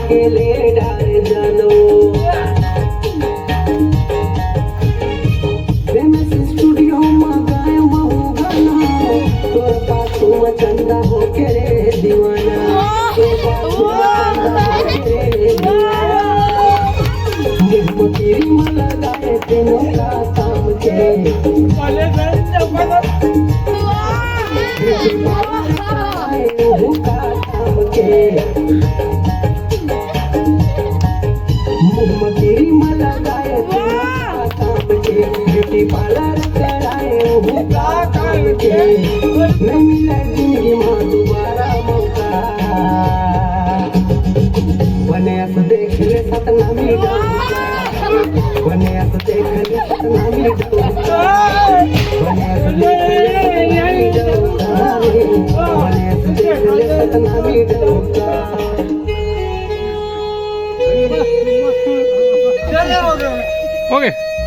केले डारे जानो फेमस स्टूडियो में गाय महू गाना तोर पाछू में चंदा हो के रे दीवाना तोर पाछू में चंदा हो के रे दीवाना तेरी में लगाए तेनों का काम के तेरी में लगाए ब्यूटी पार्लर कराए का काम के नहीं मिला जिंदगी में दोबारा मौका बने तो देख ले सतनामी बने तो देख ले सतनामी बने तो देख ले